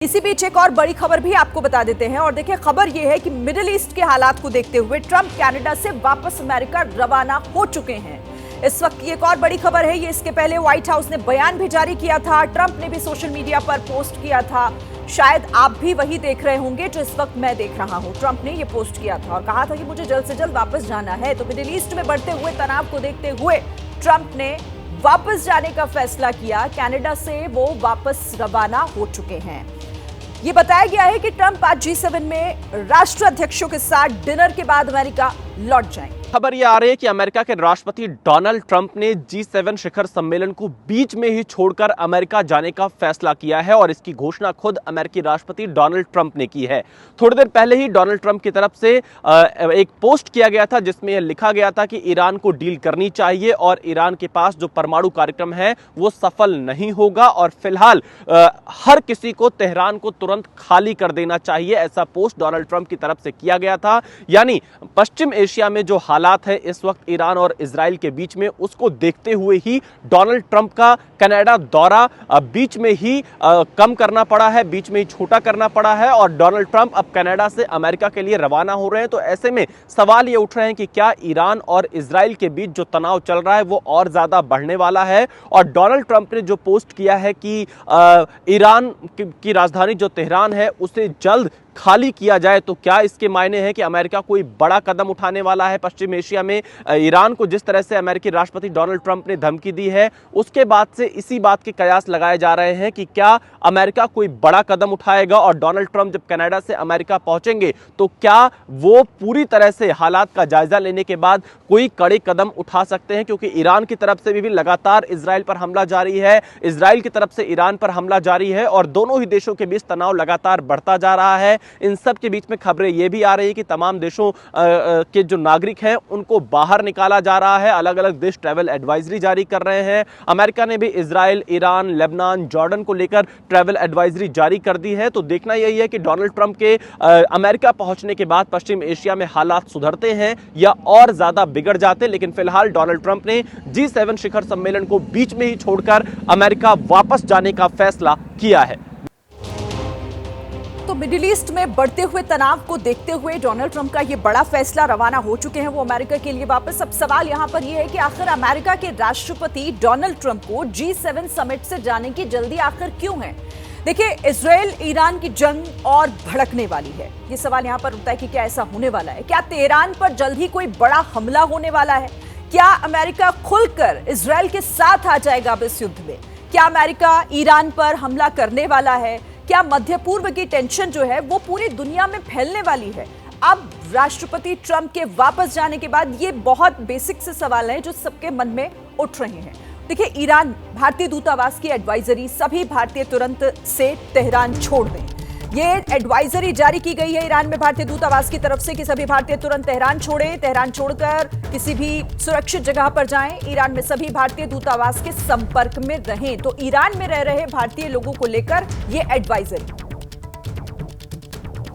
इसी बीच एक और बड़ी खबर भी आपको बता देते हैं और देखिए खबर यह है कि मिडिल ईस्ट के हालात को देखते हुए ट्रंप कनाडा से वापस अमेरिका रवाना हो चुके हैं। इस वक्त की एक और बड़ी खबर है, ये इसके पहले व्हाइट हाउस ने बयान भी जारी किया था, ट्रंप ने भी सोशल मीडिया पर पोस्ट किया था। शायद आप भी वही देख रहे होंगे जो इस वक्त मैं देख रहा हूं। ट्रंप ने यह पोस्ट किया था और कहा था कि मुझे जल्द से जल्द वापस जाना है। तो मिडिल ईस्ट में बढ़ते हुए तनाव को देखते हुए ट्रंप ने वापस जाने का फैसला किया। कनाडा से वो वापस रवाना हो चुके हैं। ये बताया गया है कि ट्रंप आज G7 में राष्ट्राध्यक्षों के साथ डिनर के बाद अमेरिका लौट जाएंगे। खबर यह आ रही है कि अमेरिका के राष्ट्रपति डोनाल्ड ट्रंप ने G7 शिखर सम्मेलन को बीच में ही छोड़कर अमेरिका जाने का फैसला किया है और इसकी घोषणा खुद अमेरिकी राष्ट्रपति डोनाल्ड ट्रंप ने की है। थोड़ी देर पहले ही डोनाल्ड ट्रंप की तरफ से एक पोस्ट किया गया था जिसमें यह लिखा गया था कि ईरान को डील करनी चाहिए और ईरान के पास जो परमाणु कार्यक्रम है वो सफल नहीं होगा और फिलहाल हर किसी को तेहरान को तुरंत खाली कर देना चाहिए। ऐसा पोस्ट डोनाल्ड ट्रंप की तरफ से किया गया था। यानी पश्चिम एशिया में जो हालात है इस वक्त ईरान और इजराइल के बीच में, उसको देखते हुए ही डोनाल्ड ट्रंप का कनाडा दौरा बीच में ही कम करना पड़ा है, बीच में ही छोटा करना पड़ा है और डोनाल्ड ट्रंप अब कनाडा से अमेरिका के लिए रवाना हो रहे हैं। तो ऐसे में सवाल ये उठ रहे हैं कि क्या ईरान और इजराइल के बीच जो तनाव चल रहा है वो और ज्यादा बढ़ने वाला है। और डोनाल्ड ट्रंप ने जो पोस्ट किया है कि ईरान की राजधानी जो तेहरान है उसे जल्द खाली किया जाए, तो क्या इसके मायने हैं कि अमेरिका कोई बड़ा कदम उठाने वाला है पश्चिम एशिया में। ईरान को जिस तरह से अमेरिकी राष्ट्रपति डोनाल्ड ट्रंप ने धमकी दी है उसके बाद से इसी बात के कयास लगाए जा रहे हैं कि क्या अमेरिका कोई बड़ा कदम उठाएगा। और डोनाल्ड ट्रंप जब कनाडा से अमेरिका पहुंचेंगे तो क्या वो पूरी तरह से हालात का जायजा लेने के बाद कोई कड़े कदम उठा सकते हैं, क्योंकि ईरान की तरफ से भी लगातार इजराइल पर हमला जारी है, इजराइल की तरफ से ईरान पर हमला जारी है और दोनों ही देशों के बीच तनाव लगातार बढ़ता जा रहा है। इन सब के बीच में खबरें यह भी आ रही है कि तमाम देशों के जो नागरिक हैं उनको बाहर निकाला जा रहा है। अलग अलग देश ट्रैवल एडवाइजरी जारी कर रहे हैं। अमेरिका ने भी इजराइल, ईरान, लेबनान, जॉर्डन को लेकर ट्रैवल एडवाइजरी जारी कर दी है। तो देखना यही है कि डोनाल्ड ट्रंप के अमेरिका पहुंचने के बाद पश्चिम एशिया में हालात सुधरते हैं या और ज्यादा बिगड़ जाते। लेकिन फिलहाल डोनाल्ड ट्रंप ने G7 शिखर सम्मेलन को बीच में ही छोड़कर अमेरिका वापस जाने का फैसला किया है। तो मिडिल ईस्ट में बढ़ते हुए तनाव को देखते हुए डोनाल्ड ट्रंप का ये बड़ा फैसला, रवाना हो चुके हैं वो अमेरिका के लिए वापस। अब सवाल यहां पर यह है कि आखिर अमेरिका के राष्ट्रपति डोनाल्ड ट्रंप को G7 समिट से जाने की जल्दी आखिर क्यों है। देखिए, इजराइल ईरान की जंग और भड़कने वाली है। ये सवाल यहां पर उठता है कि क्या ऐसा होने वाला है, क्या तेहरान पर जल्द ही कोई बड़ा हमला होने वाला है, क्या अमेरिका खुलकर इजराइल के साथ आ जाएगा अब इस युद्ध में, क्या अमेरिका ईरान पर हमला करने वाला है, क्या मध्य पूर्व की टेंशन जो है वो पूरी दुनिया में फैलने वाली है। अब राष्ट्रपति ट्रंप के वापस जाने के बाद ये बहुत बेसिक से सवाल हैं जो सबके मन में उठ रहे हैं। देखिए, ईरान भारतीय दूतावास की एडवाइजरी, सभी भारतीय तुरंत से तेहरान छोड़ दें, ये एडवाइजरी जारी की गई है ईरान में भारतीय दूतावास की तरफ से कि सभी भारतीय तुरंत तेहरान छोड़ें, तेहरान छोड़कर किसी भी सुरक्षित जगह पर जाएं, ईरान में सभी भारतीय दूतावास के संपर्क में रहें। तो ईरान में रह रहे भारतीय लोगों को लेकर ये एडवाइजरी,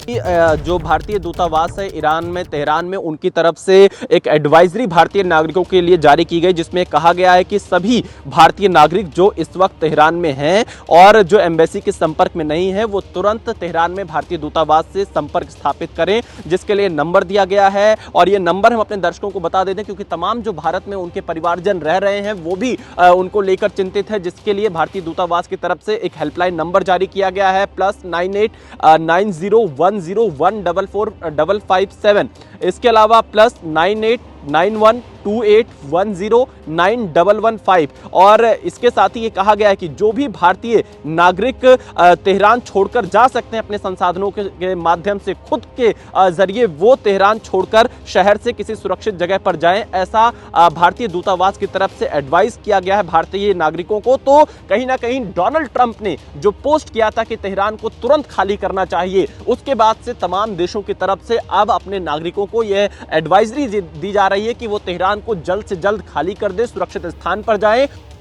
जो भारतीय दूतावास है ईरान में, तेहरान में, उनकी तरफ से एक एडवाइजरी भारतीय नागरिकों के लिए जारी की गई जिसमें कहा गया है कि सभी भारतीय नागरिक जो इस वक्त तेहरान में हैं और जो एम्बेसी के संपर्क में नहीं है वो तुरंत तेहरान में भारतीय दूतावास से संपर्क स्थापित करें, जिसके लिए नंबर दिया गया है। और ये नंबर हम अपने दर्शकों को बता देते हैं क्योंकि तमाम जो भारत में उनके परिवारजन रह रहे हैं वो भी उनको लेकर चिंतित है, जिसके लिए भारतीय दूतावास की तरफ से एक हेल्पलाइन नंबर जारी किया गया है +9890144557। इसके अलावा +989128109115 और इसके साथ ही ये कहा गया है कि जो भी भारतीय नागरिक तेहरान छोड़कर जा सकते हैं अपने संसाधनों के माध्यम से, खुद के जरिए वो तेहरान छोड़कर शहर से किसी सुरक्षित जगह पर जाएं, ऐसा भारतीय दूतावास की तरफ से एडवाइस किया गया है भारतीय नागरिकों को। तो कहीं ना कहीं डोनाल्ड ट्रंप ने जो पोस्ट किया था कि तेहरान को तुरंत खाली करना चाहिए, उसके बाद से तमाम देशों की तरफ से अब अपने नागरिकों को यह एडवाइजरी दी जा रही है कि वो तेहरान को जल्द से जल्द खाली कर दे, सुरक्षित स्थान पर जाएं।